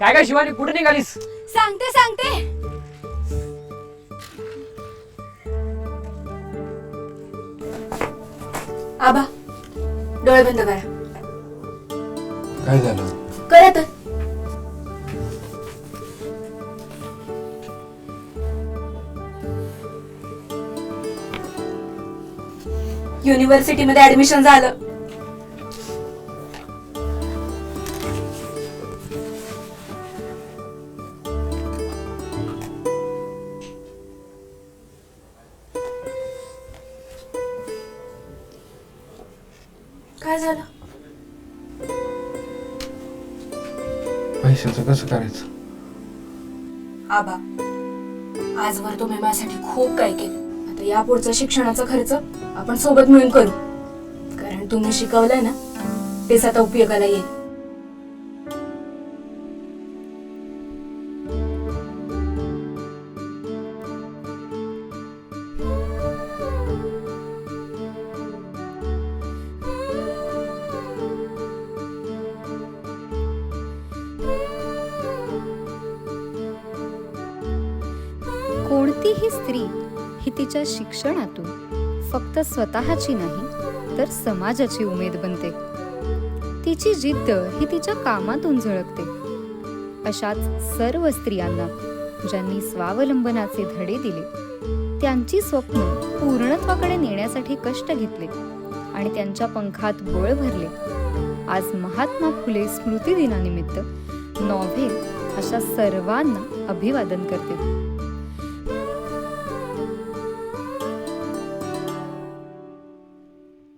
काय काय शिवानी, कुठे निघालीस? सांगते सांगते. आबा, डोळे बंद करा. काय झालं? करा तर. युनिव्हर्सिटी मध्ये ऍडमिशन झालं. काय झालं? पैशाचं कसं करायचं? आबा, आजवर तुम्ही माझ्यासाठी खूप काय केलं. आता या पुढचा शिक्षणाचा खर्च आपण सोबत मिळून करू. कारण तुम्ही शिकवलंय ना, तेच आता उपयोगाला येईल. कोणतीही स्त्री ही तिच्या शिक्षणातून फक्त स्वतःची नाही तर समाजाची उमेद बनते. तिची जिद्द ही तिच्या कामातून झळकते. अशाच सर्व स्त्रियांना ज्यांनी स्वावलंबनाचे धडे दिले, त्यांची स्वप्न पूर्णत्वाकडे नेण्यासाठी कष्ट घेतले आणि त्यांच्या पंखात बळ भरले, आज महात्मा फुले स्मृती दिनानिमित्त नॉव्हेल अशा सर्वांना अभिवादन करते.